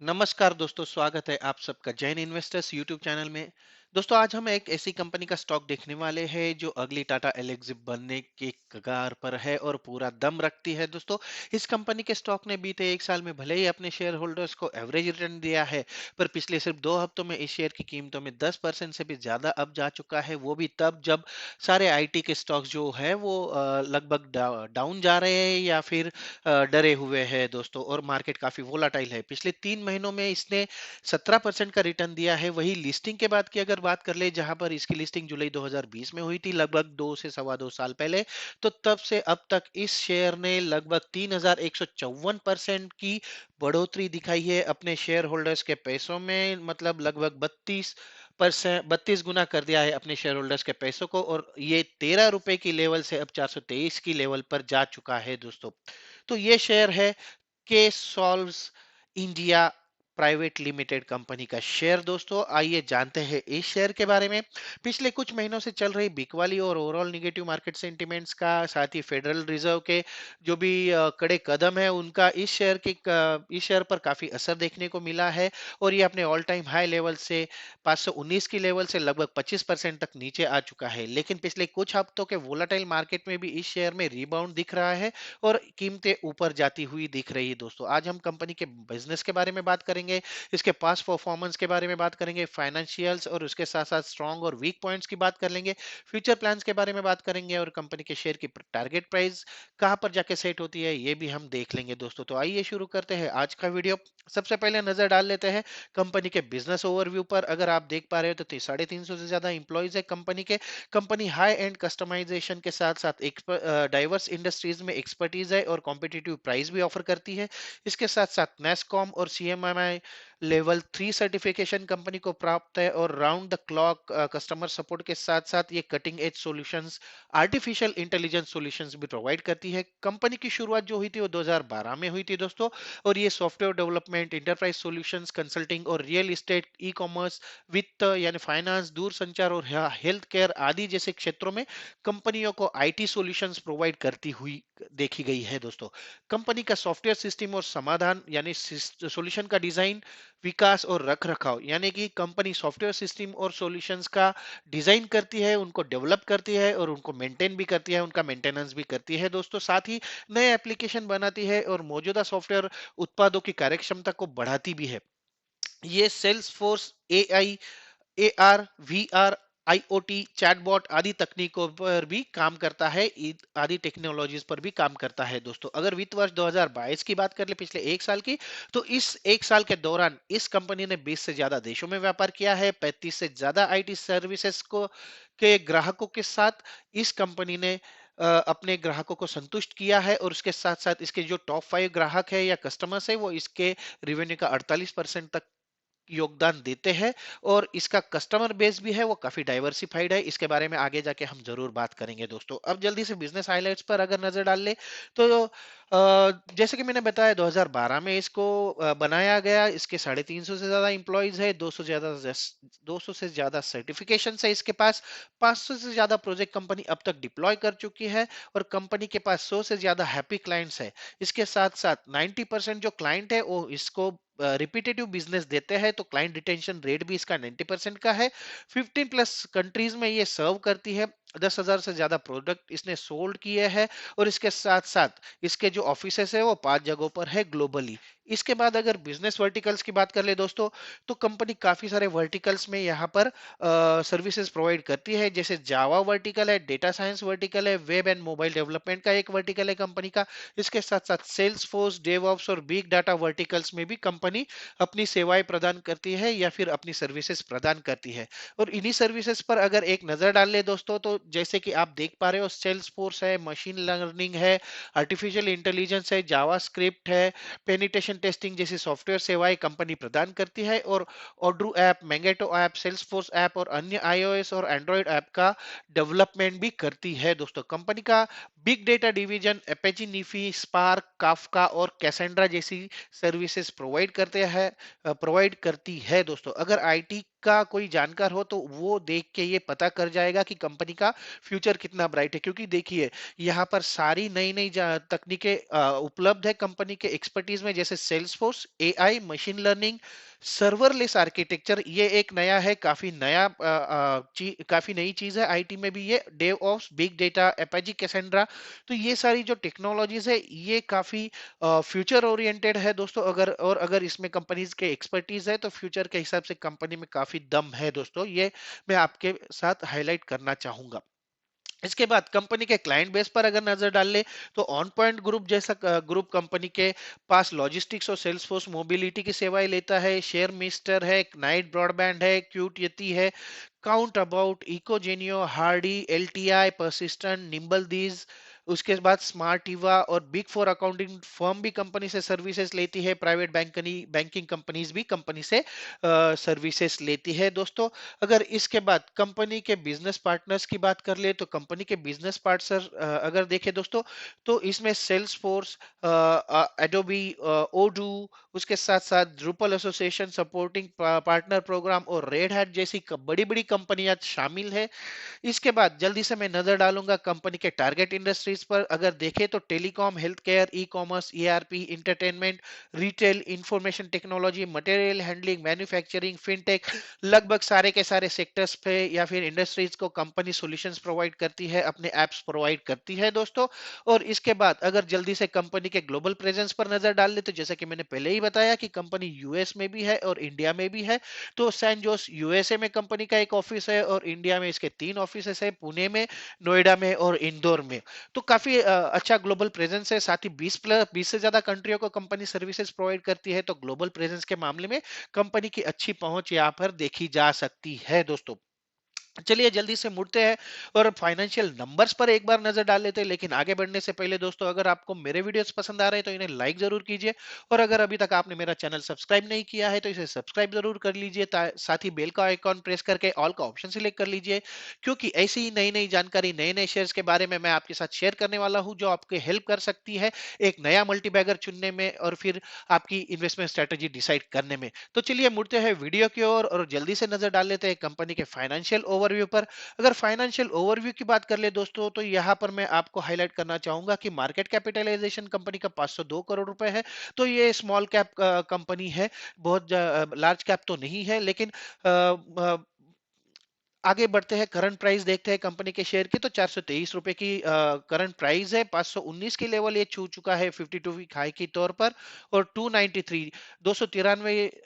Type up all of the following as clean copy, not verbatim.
नमस्कार दोस्तों, स्वागत है आप सबका जैन इन्वेस्टर्स यूट्यूब चैनल में। दोस्तों, आज हम एक ऐसी कंपनी का स्टॉक देखने वाले हैं जो अगली टाटा एलेक्सी बनने के कगार पर है और पूरा दम रखती है। दोस्तों, इस कंपनी के स्टॉक ने बीते एक साल में भले ही अपने शेयर होल्डर्स को एवरेज रिटर्न दिया है, पर पिछले सिर्फ 2 हफ्तों में इस शेयर की कीमतों में 10% से भी ज्यादा अब जा चुका है। वो भी तब जब सारे आईटी के स्टॉक्स जो है वो लगभग डाउन जा रहे हैं या फिर डरे हुए हैं दोस्तों, और मार्केट काफी वोलाटाइल है। पिछले 3 महीनों में इसने 17% का रिटर्न दिया है। वही लिस्टिंग के बाद की अगर बात कर ले, जहां पर इसकी लिस्टिंग जुलाई 2020 में हुई थी, लगभग 2 से 2.25 साल पहले, तो तब से अब तक इस शेयर ने लगभग 3154% की बढ़ोतरी दिखाई है अपने शेयर होल्डर्स के पैसों में। मतलब लगभग 32 गुना कर दिया है अपने शेयर होल्डर्स के पैसों को, और ये 13 रुपए की लेवल से अब 423 की लेवल पर जा चुका है दोस्तों। तो ये शेयर है के solves India private limited company का शेयर। दोस्तों, आइए जानते हैं इस शेयर के बारे में। पिछले कुछ महीनों से चल रही बिकवाली और ओवरऑल निगेटिव मार्केट सेंटिमेंट्स का, साथ ही फेडरल रिजर्व के जो भी कड़े कदम है उनका इस शेयर पर काफी असर देखने को मिला है। और ये अपने ऑल टाइम हाई लेवल से 519 की लेवल से लगभग 25% तक नीचे आ चुका है। लेकिन पिछले कुछ हफ्तों के वोलाटाइल मार्केट में भी इस शेयर में रिबाउंड दिख रहा है और कीमतें ऊपर जाती हुई दिख रही है। दोस्तों, आज हम कंपनी के बिजनेस के बारे में बात करेंगे, इसके पास परफॉर्मेंस के बारे में बात करेंगे, फाइनेंशियल्स और उसके साथ साथ स्ट्रॉन्ग और वीक पॉइंट्स की बात कर लेंगे, फ्यूचर प्लान्स के बारे में बात करेंगे, और कंपनी के शेयर की टारगेट प्राइस कहां पर जाके सेट होती है ये भी हम देख लेंगे। दोस्तों, तो आइए शुरू करते हैं आज का वीडियो। सबसे पहले नजर डाल लेते हैं कंपनी के बिजनेस ओवरव्यू पर। अगर आप देख पा रहे हो तो 350 से ज्यादा इंप्लॉइज है कंपनी के। कंपनी हाई एंड कस्टमाइजेशन के साथ साथ डाइवर्स इंडस्ट्रीज में एक्सपर्टीज है और कॉम्पिटिटिव प्राइस भी ऑफर करती है। इसके साथ साथ नेस्कॉम और सीएमएमआई लेवल 3 सर्टिफिकेशन कंपनी को प्राप्त है, और round the clock customer support के साथ साथ ये cutting edge solutions, artificial intelligence solutions भी प्रोवाइड करती है। कंपनी की शुरुआत जो हुई थी वो 2012 में हुई थी दोस्तों, और ये software development, enterprise solutions, consulting और रियल इस्टेट, ई कॉमर्स, वित्त यानी फाइनेंस, दूरसंचार और हेल्थ केयर आदि जैसे क्षेत्रों में कंपनियों को आईटी सॉल्यूशंस प्रोवाइड करती हुई देखी गई है दोस्तों। कंपनी का सॉफ्टवेयर सिस्टम और समाधान यानी सॉल्यूशन का डिजाइन, विकास और रख रखाव, यानी कि कंपनी सॉफ्टवेयर सिस्टम और सॉल्यूशंस का डिजाइन करती है, उनको डेवलप करती है और उनको मेंटेन भी करती है, उनका मेंटेनेंस भी करती है दोस्तों। साथ ही नए एप्लीकेशन बनाती है और मौजूदा सॉफ्टवेयर उत्पादों की कार्यक्षमता को बढ़ाती भी है। ये Salesforce, AI, AR, VR, IoT, chatbot आदि तकनीकों पर भी काम करता है, आदि टेक्नोलॉजीज पर भी काम करता है दोस्तों। अगर वित्त वर्ष 2022 की बात कर ले, पिछले एक साल की, तो इस एक साल के दौरान इस कंपनी ने 20 से ज्यादा देशों में व्यापार किया है। 35 से ज्यादा आईटी सर्विसेज को के ग्राहकों के साथ इस कंपनी ने अपने ग्राहकों को संतुष्ट किया है, और उसके साथ साथ इसके जो टॉप 5 ग्राहक है या कस्टमर्स है वो इसके रेवेन्यू का 48% तक योगदान देते हैं। और इसका कस्टमर बेस भी है वो काफी डाइवर्सिफाइड है। इसके बारे में आगे जाके हम जरूर बात करेंगे दोस्तों। अब जल्दी से बिजनेस हाइलाइट्स पर अगर नजर डाल ले, तो जैसे कि मैंने बताया 2012 में इसको बनाया गया। इसके 350 से ज्यादा इंप्लॉइज है, 200 से ज्यादा सर्टिफिकेशन है इसके पास, 500 से ज्यादा प्रोजेक्ट कंपनी अब तक डिप्लॉय कर चुकी है, और कंपनी के पास 100 से ज्यादा हैप्पी क्लाइंट्स है। इसके साथ साथ 90% जो क्लाइंट है वो इसको रिपीटेटिव बिजनेस देते हैं, तो क्लाइंट रिटेंशन रेट भी इसका 90% का है। 15 प्लस कंट्रीज में ये सर्व करती है। 10,000 से ज्यादा प्रोडक्ट इसने सोल्ड किए हैं, और इसके साथ साथ इसके जो ऑफिसेस है वो 5 जगहों पर है ग्लोबली। इसके बाद अगर बिजनेस वर्टिकल्स की बात कर ले दोस्तों, तो कंपनी काफी सारे वर्टिकल्स में यहाँ पर सर्विसेज प्रोवाइड करती है। जैसे जावा वर्टिकल है, डेटा साइंस वर्टिकल है, वेब एंड मोबाइल डेवलपमेंट का एक वर्टिकल है कंपनी का। इसके साथ साथ सेल्स फोर्स, डेवऑप्स और बिग डाटा वर्टिकल्स में भी कंपनी अपनी सेवाएं प्रदान करती है या फिर अपनी सर्विसेज प्रदान करती है। और इन्हीं सर्विसेज पर अगर एक नजर डाल ले दोस्तों, तो जैसे कि आप देख पा रहे हो, सेल्स फोर्स है, मशीन लर्निंग है, आर्टिफिशियल इंटेलिजेंस है, जावा स्क्रिप्ट है, पेनिटेशन टेस्टिंग जैसी सॉफ्टवेयर सेवाएं कंपनी प्रदान करती है। और ऑड्रू app, Magento app, Salesforce app और अन्य आईओएस और एंड्रॉइड ऐप का डेवलपमेंट भी करती है दोस्तों। कंपनी का big data division Apache NiFi, Spark, Kafka और कैसेंड्रा जैसी सर्विसेज प्रोवाइड करती है दोस्तों। अगर आईटी का कोई जानकार हो तो वो देख के ये पता कर जाएगा कि कंपनी का फ्यूचर कितना ब्राइट है, क्योंकि देखिए यहाँ पर सारी नई नई तकनीकें उपलब्ध है कंपनी के एक्सपर्टीज में, जैसे Salesforce, AI, machine learning, serverless architecture, ये एक नया है, काफी नई चीज है आईटी में भी, ये DevOps big data, Apache Cassandra. तो ये सारी जो टेक्नोलॉजीज है ये काफी फ्यूचर ओरिएंटेड है दोस्तों। अगर इसमें कंपनीज के एक्सपर्टीज है तो फ्यूचर के हिसाब से कंपनी में काफी दम है दोस्तों, ये मैं आपके साथ हाईलाइट करना चाहूंगा। इसके बाद कंपनी के क्लाइंट बेस पर अगर नजर डाल ले तो ऑन पॉइंट ग्रुप जैसा ग्रुप कंपनी के पास लॉजिस्टिक्स और सेल्सफोर्स मोबिलिटी की सेवाएं लेता है। शेयर मिस्टर है, नाइट ब्रॉडबैंड है, क्यूट यति है, काउंट अबाउट, इकोजेनियो, हार्डी, एलटीआई, परसिस्टेंट, निम्बल दीज। उसके बाद स्मार्ट इवा और बिग फोर अकाउंटिंग फर्म भी कंपनी से सर्विसेज लेती है। प्राइवेट बैंकिंग कंपनीज भी कंपनी से सर्विसेज लेती है दोस्तों। अगर इसके बाद कंपनी के बिजनेस पार्टनर्स की बात कर ले तो कंपनी के बिजनेस पार्टनर अगर देखें दोस्तों तो इसमें सेल्स फोर्स, एडोबी, ओडू, उसके साथ साथ Drupal association supporting partner programme और रेड हैट जैसी बड़ी बड़ी कंपनियां शामिल है। इसके बाद जल्दी से मैं नजर डालूंगा कंपनी के टारगेट इंडस्ट्रीज पर। अगर देखें तो telecom, health care, e commerce, ERP, entertainment, retail, information technology, material handling, manufacturing, fintech, लगभग सारे के सारे सेक्टर्स पे या फिर इंडस्ट्रीज को कंपनी सॉल्यूशंस प्रोवाइड करती है, अपने एप्स प्रोवाइड करती है दोस्तों। और इसके बाद अगर जल्दी से कंपनी के ग्लोबल प्रेजेंस पर नजर डाल ले तो जैसा कि मैंने पहले ही बताया कि कंपनी यूएस में भी है और इंडिया में भी है। तो सैन जोस यूएसए में कंपनी का एक ऑफिस है और इंडिया में इसके 3 ऑफिस है, पुणे में, नोएडा में और इंदौर में। तो काफी अच्छा ग्लोबल प्रेजेंस है। साथ ही 20 से ज्यादा कंट्रियों को कंपनी सर्विसेज प्रोवाइड करती है, तो ग्लोबल प्रेजेंस के मामले में कंपनी की अच्छी पहुंच यहाँ पर देखी जा सकती है दोस्तों। चलिए जल्दी से मुड़ते हैं और फाइनेंशियल नंबर्स पर एक बार नजर डाल लेते हैं, लेकिन आगे बढ़ने से पहले दोस्तों अगर आपको मेरे वीडियोस पसंद आ रहे हैं तो इन्हें लाइक जरूर कीजिए, और अगर अभी तक आपने मेरा चैनल सब्सक्राइब नहीं किया है तो इसे सब्सक्राइब जरूर कर लीजिए। साथ ही बेल का आइकॉन प्रेस करके ऑल का ऑप्शन सिलेक्ट कर लीजिए, क्योंकि ऐसी ही नई नई जानकारी, नए नए शेयर्स के बारे में मैं आपके साथ शेयर करने वाला हूं जो आपके हेल्प कर सकती है एक नया मल्टीबैगर चुनने में और फिर आपकी इन्वेस्टमेंट स्ट्रेटेजी डिसाइड करने में। तो चलिए मुड़ते हैं वीडियो की ओर और जल्दी से नजर डाल लेते हैं कंपनी के फाइनेंशियल ओवरव्यू पर। अगर फाइनेंशियल ओवरव्यू की बात कर ले दोस्तों तो यहाँ पर मैं आपको हाईलाइट करना चाहूंगा कि मार्केट कैपिटलाइजेशन कंपनी का 502 करोड़ रुपए है। तो ये स्मॉल कैप कंपनी है, बहुत लार्ज कैप तो नहीं है, लेकिन आगे बढ़ते हैं, करंट प्राइस देखते हैं कंपनी के शेयर की। तो 423 रुपए की करंट प्राइस है, 519 की लेवल ये छू चुका है 52 वीक हाई के तौर पर, और 293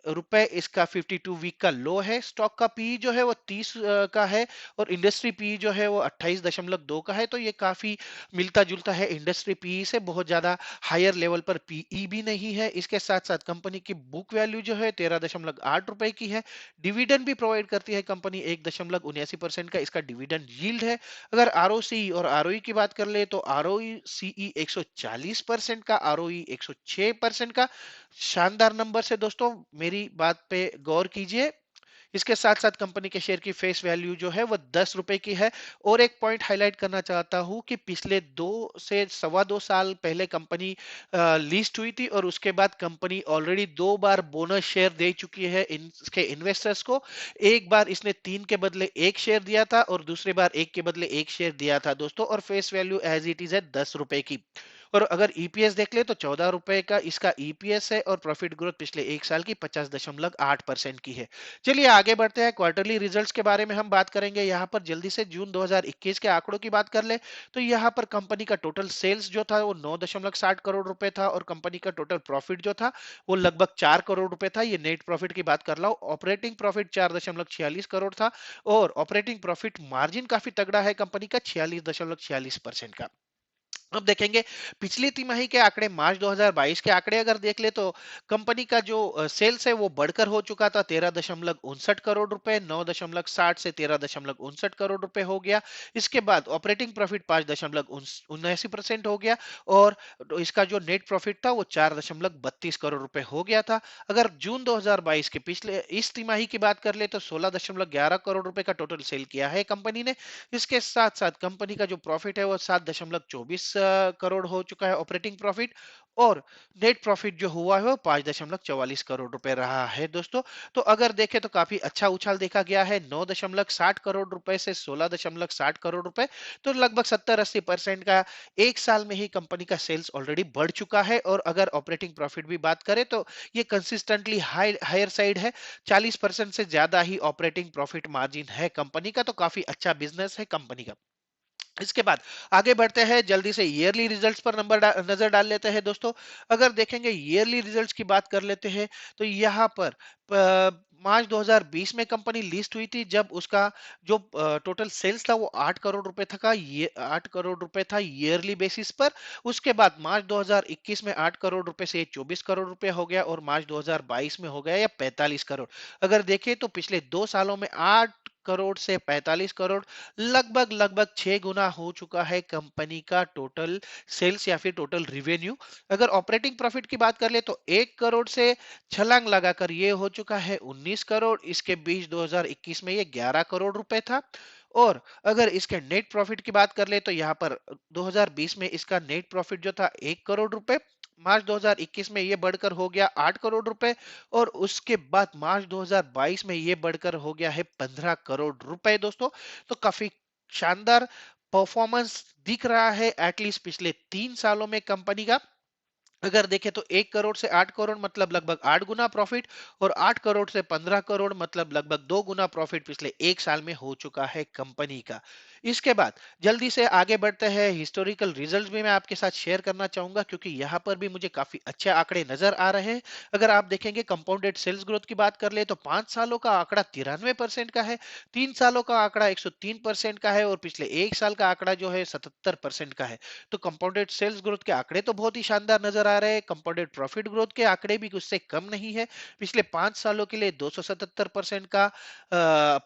रुपए इसका 52 वीक का लो है। स्टॉक का पी जो है वो 30 का है और इंडस्ट्री पी जो है वो 28.2 का है। तो ये काफी मिलता जुलता है इंडस्ट्री पी से, बहुत ज्यादा हायर लेवल पर पीई भी नहीं है। इसके साथ साथ कंपनी की बुक वैल्यू जो है 13.8 रुपए की है। डिविडेंड भी प्रोवाइड करती है कंपनी, 1.79% का इसका डिविडेंड यील्ड है। अगर आरओसी और आरओई की बात कर ले तो आरओसीई 140% का, आरओई 106% का। शानदार नंबर से दोस्तों, मेरी बात पे गौर कीजिए। इसके साथ साथ कंपनी के शेयर की फेस वैल्यू जो है वो 10 रुपए की है। और एक पॉइंट हाईलाइट करना चाहता हूं कि पिछले 2 से 2.25 साल पहले कंपनी लिस्ट हुई थी और उसके बाद कंपनी ऑलरेडी 2 बार बोनस शेयर दे चुकी है इसके इन्वेस्टर्स को। एक बार इसने 3 के बदले 1 शेयर दिया था और दूसरी बार 1 के बदले 1 शेयर दिया था दोस्तों, और face value as it is है 10 रुपए की। और अगर ईपीएस देख ले तो 14 रुपए का इसका ईपीएस है और प्रॉफिट ग्रोथ पिछले 1 साल की 50.8% की है। चलिए आगे बढ़ते हैं, क्वार्टरली रिजल्ट्स के बारे में हम बात करेंगे। यहाँ पर जल्दी से जून 2021 के आंकड़ों की बात कर ले तो यहाँ पर कंपनी का टोटल सेल्स जो था वो 9.60 करोड़ रुपए था और कंपनी का टोटल प्रॉफिट जो था वो लगभग 4 करोड़ रुपए था। ये नेट प्रॉफिट की बात कर रहा हूँ। ऑपरेटिंग प्रॉफिट 4.46 करोड़ था और ऑपरेटिंग प्रॉफिट मार्जिन काफी तगड़ा है कंपनी का, 46.46% का। अब देखेंगे पिछली तिमाही के आंकड़े, मार्च 2022 के आंकड़े अगर देख ले तो कंपनी का जो सेल्स है वो बढ़कर हो चुका था 13.59 करोड़ रुपए, 9.60 से 13.59 करोड़ रुपए हो गया। इसके बाद ऑपरेटिंग प्रॉफिट 5.79% हो गया, और इसका जो नेट प्रॉफिट था वो 4.32 करोड़ रुपए हो गया था। अगर जून 2022 के पिछले इस तिमाही की बात कर ले तो 16.11 करोड़ रुपए का टोटल सेल किया है कंपनी ने। इसके साथ साथ कंपनी का जो प्रॉफिट है वो 7.24 करोड़ हो चुका है ऑपरेटिंग प्रॉफिट, और नेट प्रॉफिट जो हुआ है वो 5.44 करोड़ रुपए रहा है दोस्तों। तो अगर देखें तो काफी अच्छा उछाल देखा गया है, 9.60 करोड़ रुपए से 16.60 करोड़ रुपए। तो लगभग 70-80% का एक साल में ही कंपनी का सेल्स ऑलरेडी बढ़ चुका है। और अगर ऑपरेटिंग प्रॉफिट भी बात करें तो ये कंसिस्टेंटली हायर साइड है, 40% से ज्यादा ही ऑपरेटिंग प्रॉफिट मार्जिन है कंपनी का। तो काफी अच्छा बिजनेस है कंपनी का। इसके बाद आगे बढ़ते हैं, जल्दी से ईयरली रिजल्ट्स पर नजर डाल लेते हैं दोस्तों। अगर देखेंगे ईयरली रिजल्ट्स की बात कर लेते हैं तो यहाँ पर मार्च 2020 में कंपनी लिस्ट हुई थी, जब उसका जो टोटल सेल्स था वो 8 करोड़ रुपए था, ये 8 करोड़ रुपए था ईयरली बेसिस पर। उसके बाद मार्च 2021 में 8 करोड़ रुपए से 24 करोड़ रुपए हो गया, और मार्च 2022 में हो गया या 45 करोड़। अगर देखें तो पिछले 2 सालों में 8 करोड़ से 45 करोड़, लगभग लगभग 6 गुना हो चुका है कंपनी का टोटल सेल्स या फिर टोटल रिवेन्यू। अगर ऑपरेटिंग प्रॉफिट की बात कर ले तो 1 करोड़ से छलांग लगाकर ये हो चुका है 19 करोड़। इसके बीच 2021 में ये 11 करोड़ रुपए था। और अगर इसके नेट प्रॉफिट की बात कर ले तो यहाँ पर 2020 में इसका नेट प्रॉफिट जो था 1 करोड़ रुपए, मार्च 2021 में ये बढ़कर हो गया 8 करोड़ रुपए, और उसके बाद मार्च 2022 में ये बढ़कर हो गया है 15 करोड़ रुपए दोस्तों। तो काफी शानदार परफॉर्मेंस दिख रहा है एटलीस्ट पिछले 3 सालों में कंपनी का। अगर देखें तो 1 करोड़ से 8 करोड़ मतलब लगभग 8 गुना प्रॉफिट, और 8 करोड़ से 15 करोड़ मतलब लगभग 2 गुना प्रॉफिट पिछले एक साल में हो चुका है कंपनी का। इसके बाद जल्दी से आगे बढ़ते हैं, हिस्टोरिकल रिजल्ट्स भी मैं आपके साथ शेयर करना चाहूंगा क्योंकि यहाँ पर भी मुझे काफी अच्छे आंकड़े नजर आ रहे हैं। अगर आप देखेंगे कंपाउंडेड सेल्स ग्रोथ की बात कर ले तो 5 सालों का आंकड़ा 93% का है, 3 सालों का आंकड़ा 103% का है, और पिछले एक साल का आंकड़ा जो है 77% का है। तो कंपाउंडेड सेल्स ग्रोथ के आंकड़े तो बहुत ही शानदार नजर आ रहे हैं, कंपाउंडेड प्रॉफिट ग्रोथ के आंकड़े भी उससे कम नहीं है। पिछले 5 सालों के लिए 277% का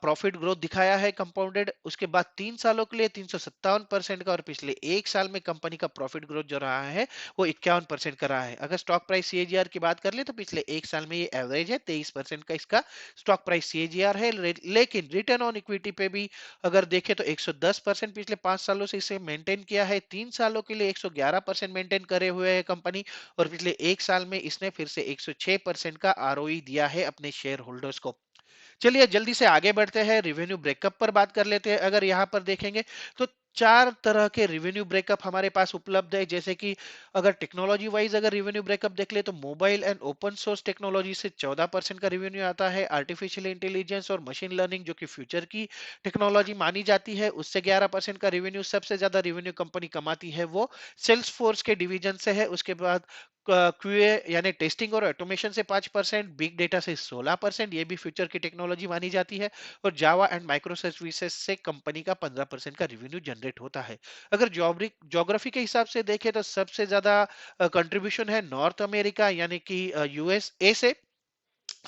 प्रॉफिट ग्रोथ दिखाया है कंपाउंडेड, उसके बाद 3 सालों के लिए 357% का, और पिछले एक साल में कंपनी का प्रॉफिट ग्रोथ जो रहा है वो 51% का रहा है। अगर स्टॉक प्राइस सीएजीआर की बात कर ले तो पिछले एक साल में ये एवरेज है 23% का इसका स्टॉक प्राइस सीएजीआर है। लेकिन रिटर्न ऑन इक्विटी पे भी अगर देखें तो 110% पिछले 5 सालों से इसे मेंटेन किया है, 3 सालों के लिए 111% मेंटेन करे हुए है कंपनी, और पिछले एक साल में इसने फिर से 106% का आरओई दिया है अपने शेयर होल्डर्स को। चलिए जल्दी से आगे बढ़ते हैं, रिवेन्यू ब्रेकअप पर बात कर लेते हैं। अगर यहाँ पर देखेंगे तो 4 तरह के रिवेन्यू ब्रेकअप हमारे पास उपलब्ध है। जैसे कि अगर टेक्नोलॉजी वाइज अगर रिवेन्यू ब्रेकअप देख ले तो mobile and open source technology से 14% का रिवेन्यू आता है, आर्टिफिशियल इंटेलिजेंस और मशीन लर्निंग जो कि फ्यूचर की टेक्नोलॉजी मानी जाती है उससे 11% का रिवेन्यू। सबसे ज्यादा रिवेन्यू कंपनी कमाती है वो सेल्स फोर्स के डिवीजन से है। उसके बाद क्यूए यानी टेस्टिंग और ऑटोमेशन से 5%, बिग डेटा से 16%, ये भी फ्यूचर की टेक्नोलॉजी मानी जाती है, और जावा एंड माइक्रो सर्विसेज से कंपनी का 15% का रेवेन्यू जनरेट होता है। अगर ज्योग्राफी के हिसाब से देखें तो सबसे ज्यादा कंट्रीब्यूशन है नॉर्थ अमेरिका यानी कि यूएसए से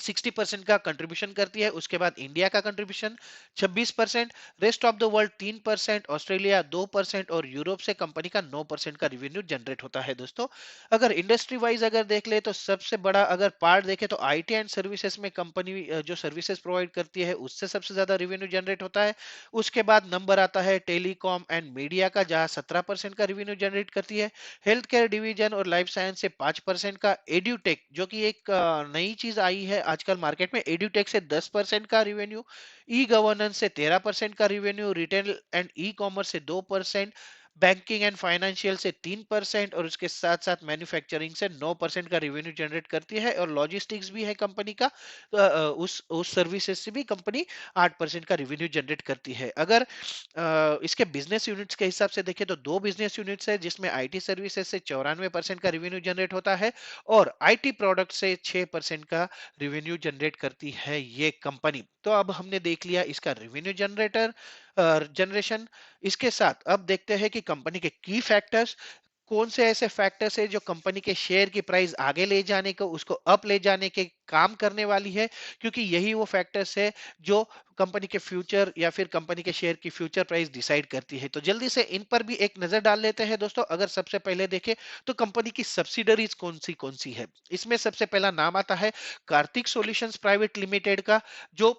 60% का कंट्रीब्यूशन करती है। उसके बाद इंडिया का contribution 26%, rest of the world 3%, Australia 2%, और यूरोप से कंपनी का 9% का रिवेन्यू जनरेट होता है दोस्तों। अगर इंडस्ट्री वाइज अगर देख ले तो सबसे बड़ा अगर पार्ट देखे तो आईटी एंड सर्विसेज में कंपनी जो सर्विसेज प्रोवाइड करती है उससे सबसे ज्यादा रिवेन्यू जनरेट होता है। उसके बाद नंबर आता है टेलीकॉम एंड मीडिया का, जहां 17% का रिवेन्यू जनरेट करती है। हेल्थ केयर डिवीजन और लाइफ साइंस से 5% का, एड्यूटेक जो कि एक नई चीज आई है आजकल मार्केट में, एड्यूटेक से 10% का रिवेन्यू, ई गवर्नेंस से 13% का revenue, retail and e commerce से 2%, बैंकिंग एंड फाइनेंशियल से 3%, और उसके साथ साथ मैन्युफैक्चरिंग से 9% का रिवेन्यू जनरेट करती है, और लॉजिस्टिक्स भी है कंपनी का। तो, उस सर्विसेज से भी कंपनी 8% का रिवेन्यू जनरेट करती है। अगर इसके बिजनेस यूनिट्स के हिसाब से देखें तो दो बिजनेस यूनिट्स है, जिसमें आईटी सर्विसेज से 94% का रिवेन्यू जनरेट होता है, और आईटी प्रोडक्ट से 6% का रिवेन्यू जनरेट करती है ये कंपनी। तो अब हमने देख लिया इसका रिवेन्यू जनरेशन। इसके साथ अब देखते हैं कि कंपनी के की फैक्टर्स। कौन से ऐसे फैक्टर्स है जो कंपनी के शेयर की प्राइस आगे ले जाने को, उसको अप ले जाने के काम करने वाली है, क्योंकि यही वो फैक्टर्स है जो कंपनी के फ्यूचर या फिर कंपनी के शेयर की फ्यूचर प्राइस डिसाइड करती है। तो जल्दी से इन पर भी एक नजर डाल लेते हैं दोस्तों। अगर सबसे पहले देखें तो कंपनी की सब्सिडरीज कौन सी है। इसमें सबसे पहला नाम आता है कार्तिक सॉल्यूशंस प्राइवेट लिमिटेड का, जो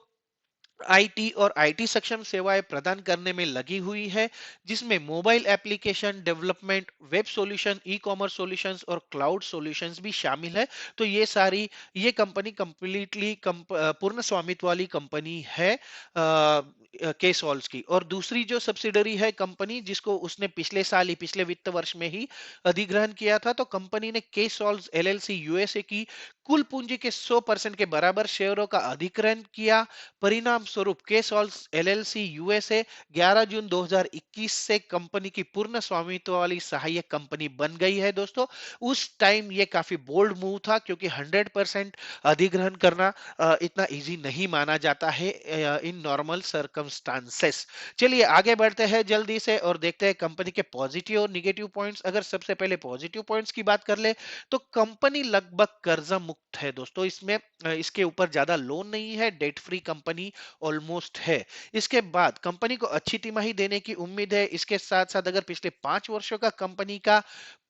आईटी और आईटी सक्षम सेवाएं प्रदान करने में लगी हुई है, जिसमें mobile application development, web solution, e commerce solutions और क्लाउड सॉल्यूशंस भी शामिल है। तो ये कंपनी कंप्लीटली पूर्ण स्वामित्व वाली कंपनी है के सॉल्स की। और दूसरी जो सब्सिडरी है कंपनी, जिसको उसने पिछले साल ही, पिछले वित्त वर्ष में ही अधिग्रहण किया था, तो कंपनी ने के सॉल्स एलएलसी यूएसए की कुल पूंजी के 100% के बराबर शेयरों का अधिग्रहण किया। परिणाम स्वरूप केसॉल्स एलएलसी यूएसए 11 जून 2021 से कंपनी की पूर्ण स्वामित्व वाली सहायक कंपनी बन गई है दोस्तों। उस टाइम ये काफी बोल्ड मूव था, क्योंकि 100% अधिग्रहण करना इतना इजी नहीं माना जाता है इन नॉर्मल सर्कमस्टांसेस। चलिए आगे बढ़ते हैं जल्दी से और देखते हैं कंपनी के पॉजिटिव और निगेटिव पॉइंट्स। अगर सबसे पहले पॉजिटिव पॉइंट्स की बात कर ले तो कंपनी लगभग कर्जा मुक्त है दोस्तों। इसमें इसके ऊपर ज्यादा लोन नहीं है, डेट फ्री कंपनी ऑलमोस्ट है। इसके बाद कंपनी को अच्छी तिमाही देने की उम्मीद है। इसके साथ साथ अगर पिछले 5 वर्षों का कंपनी का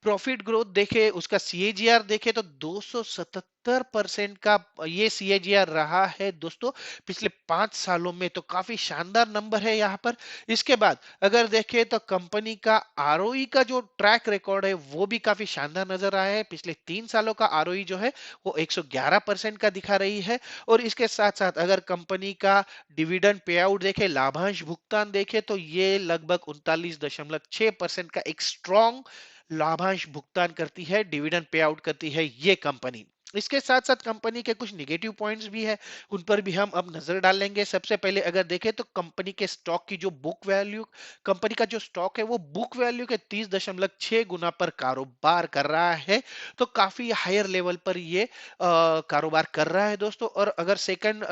प्रॉफिट ग्रोथ देखे, उसका सीएजीआर देखे, तो 277% का ये सीएजीआर रहा है दोस्तों पिछले 5 सालों में। तो काफी शानदार नंबर है यहाँ पर। इसके बाद अगर देखें तो कंपनी का आरओई का जो ट्रैक रिकॉर्ड है वो भी काफी शानदार नजर आया है। पिछले 3 सालों का आरओई जो है वो 111% का दिखा रही है। और इसके साथ साथ अगर कंपनी का डिविडेंड पे आउट देखे, लाभांश भुगतान देखे, तो ये लगभग 39.6% का एक स्ट्रॉन्ग लाभांश भुगतान करती है, डिविडेंड पे आउट करती है ये कंपनी। इसके साथ साथ कंपनी के कुछ निगेटिव पॉइंट्स भी है, उन पर भी हम अब नजर डालेंगे। सबसे पहले अगर देखें तो कंपनी के स्टॉक की जो बुक वैल्यू, कंपनी का जो स्टॉक है वो बुक वैल्यू के 30.6 गुना पर कारोबार कर रहा है। तो काफी हायर लेवल पर ये कारोबार कर रहा है दोस्तों। और अगर सेकंड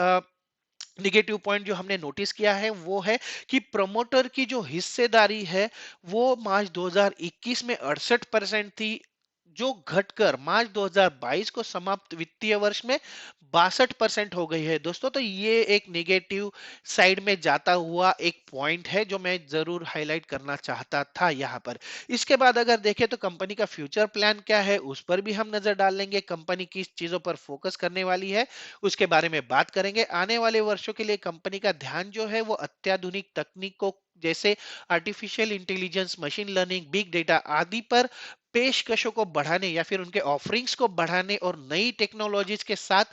निगेटिव पॉइंट जो हमने नोटिस किया है वो है कि प्रमोटर की जो हिस्सेदारी है वो मार्च 2021 में 68% थी, जो घटकर मार्च 2022 को समाप्त वित्तीय वर्ष में 62% हो गई है दोस्तों। तो ये एक नेगेटिव साइड में जाता हुआ एक पॉइंट है जो मैं जरूर हाईलाइट करना चाहता था यहाँ पर। इसके बाद अगर देखें तो कंपनी का फ्यूचर प्लान क्या है, उस पर भी हम नजर डाल लेंगे। कंपनी किस चीजों पर फोकस करने वाली है उसके बारे में बात करेंगे। आने वाले वर्षों के लिए कंपनी का ध्यान जो है वो अत्याधुनिक तकनीकों जैसे artificial intelligence, machine learning, big data आदि पर पेशकशों को बढ़ाने या फिर उनके ऑफरिंग्स को बढ़ाने और नई टेक्नोलॉजीज के साथ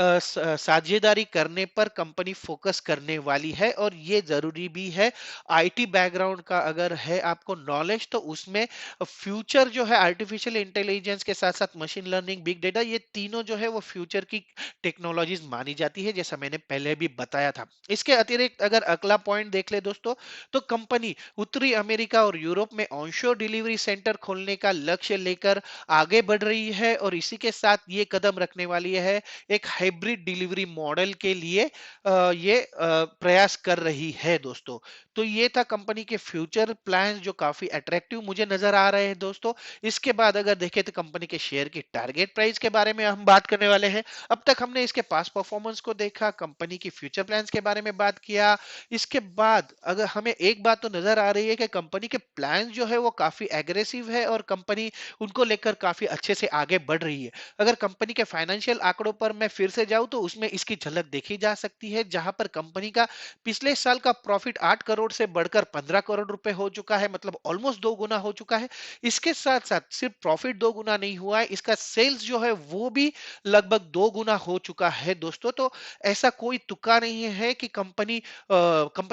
साझेदारी करने पर कंपनी फोकस करने वाली है। और ये जरूरी भी है। आईटी बैकग्राउंड का अगर है आपको नॉलेज तो उसमें फ्यूचर जो है आर्टिफिशियल इंटेलिजेंस के साथ साथ मशीन लर्निंग, बिग डेटा, ये तीनों जो है वो फ्यूचर की टेक्नोलॉजीज मानी जाती है, जैसा मैंने पहले भी बताया था। इसके अतिरिक्त अगर अगला पॉइंट देख ले दोस्तों, तो कंपनी उत्तरी अमेरिका और यूरोप में ऑनशोर डिलीवरी सेंटर खोलने का लक्ष्य लेकर आगे बढ़ रही है। और इसी के साथ ये कदम रखने वाली है एक हाइब्रिड डिलीवरी मॉडल के लिए ये प्रयास कर रही है दोस्तों। तो ये था कंपनी के फ्यूचर प्लान्स जो काफी अट्रैक्टिव मुझे नजर आ रहे हैं दोस्तों। इसके बाद अगर देखें तो कंपनी के शेयर की टारगेट प्राइस के बारे में हम बात करने वाले हैं। अब तक हमने इसके पास परफॉर्मेंस को देखा, कंपनी की फ्यूचर प्लान्स के बारे में बात किया। इसके बाद अगर हमें एक बात तो नजर आ रही है कि कंपनी के प्लान जो है वो काफी एग्रेसिव है और कंपनी उनको लेकर काफी अच्छे से आगे बढ़ रही है। अगर कंपनी के फाइनेंशियल आंकड़ों पर मैं फिर से जाऊं तो उसमें इसकी झलक देखी जा सकती है, जहां पर कंपनी का पिछले साल का प्रॉफिट 8 करोड़ से बढ़कर 15 करोड़ रुपए हो चुका है, मतलब ऑलमोस्ट 2 गुना हो चुका है। इसके साथ साथ सिर्फ प्रॉफिट 2 गुना नहीं हुआ है, इसका सेल्स जो है वो भी लगभग 2 गुना हो चुका है दोस्तों। तो ऐसा कोई तुक्का नहीं है कि कंपनी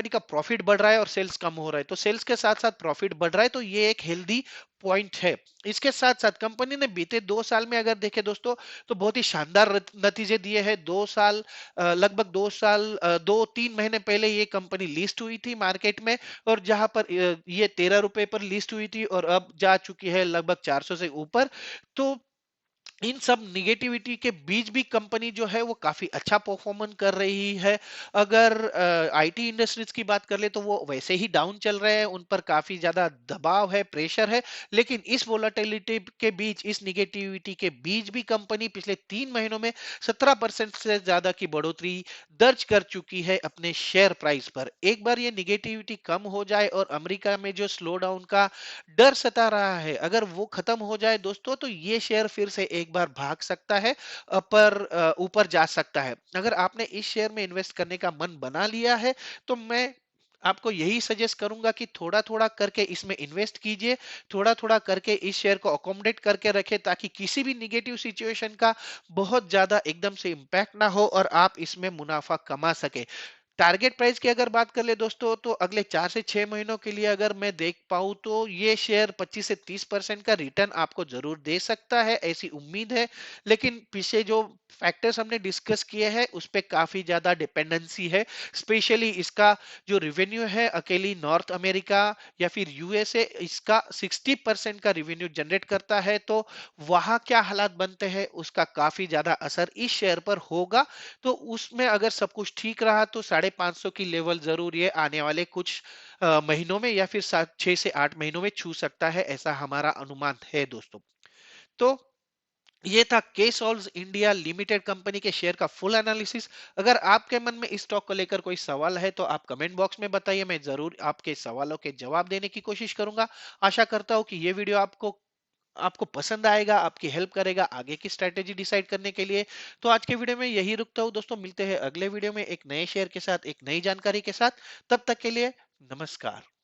का प्रॉफिट बढ़ रहा है और सेल्स कम हो रहा है। तो सेल्स के साथ साथ प्रॉफिट बढ़ रहा है, तो ये एक हेल्दी पॉइंट है। इसके साथ साथ कंपनी ने बीते 2 साल में अगर देखें दोस्तों तो बहुत ही शानदार नतीजे दिए हैं। 2 साल लगभग 2 साल 2-3 महीने पहले ये कंपनी लिस्ट हुई थी मार्केट में, और जहां पर ये 13 रुपए पर लिस्ट हुई थी और अब जा चुकी है लगभग 400 से ऊपर। तो इन सब निगेटिविटी के बीच भी कंपनी जो है वो काफी अच्छा परफॉर्मेंस कर रही है। अगर आईटी इंडस्ट्रीज की बात कर ले तो वो वैसे ही डाउन चल रहे हैं, उन पर काफी ज्यादा दबाव है, प्रेशर है। लेकिन इस वोलाटिलिटी के बीच, इस निगेटिविटी के बीच भी कंपनी पिछले 3 महीनों में 17% से ज्यादा की बढ़ोतरी दर्ज कर चुकी है अपने शेयर प्राइस पर। एक बार ये निगेटिविटी कम हो जाए और अमेरिका में जो स्लो डाउन का डर सता रहा है, अगर वो खत्म हो जाए दोस्तों, तो ये शेयर फिर से एक बार भाग सकता है, पर ऊपर जा सकता है। अगर आपने इस शेयर में इन्वेस्ट करने का मन बना लिया है, तो मैं आपको यही सजेस्ट करूंगा कि थोड़ा थोड़ा करके इसमें इन्वेस्ट कीजिए, थोड़ा थोड़ा करके इस शेयर को अकोमोडेट करके रखें, ताकि किसी भी निगेटिव सिचुएशन का बहुत ज्यादा एकदम से इंपैक्ट ना हो और आप इसमें मुनाफा कमा सके। टारगेट प्राइस की अगर बात कर ले दोस्तों, तो अगले 4 से 6 महीनों के लिए अगर मैं देख पाऊं तो ये शेयर 25 से 30% का रिटर्न आपको जरूर दे सकता है, ऐसी उम्मीद है। लेकिन पीछे जो फैक्टर्स हमने डिस्कस किए हैं उस पे काफी ज्यादा डिपेंडेंसी है। स्पेशली इसका जो रिवेन्यू है, अकेली नॉर्थ अमेरिका या फिर यूएसए इसका 60% का रिवेन्यू जनरेट करता है, तो वहां क्या हालात बनते हैं उसका काफी ज्यादा असर इस शेयर पर होगा। तो उसमें अगर सब कुछ ठीक रहा तो 550 की लेवल जरूर ये आने वाले कुछ महीनों में या फिर 6 से 8 महीनों में छू सकता है, ऐसा हमारा अनुमान है दोस्तों। तो ये था केसॉल्स इंडिया लिमिटेड कंपनी के शेयर का फुल एनालिसिस। अगर आपके मन में इस स्टॉक को लेकर कोई सवाल है तो आप कमेंट बॉक्स में बताइए, मैं जरूर आपके सवालों के जवाब देने की कोशिश करूंगा। आशा करता हूं कि ये वीडियो आपको आपको पसंद आएगा, आपकी हेल्प करेगा आगे की स्ट्रेटेजी डिसाइड करने के लिए। तो आज के वीडियो में यही रुकता हूं दोस्तों, मिलते हैं अगले वीडियो में एक नए शेयर के साथ, एक नई जानकारी के साथ। तब तक के लिए नमस्कार।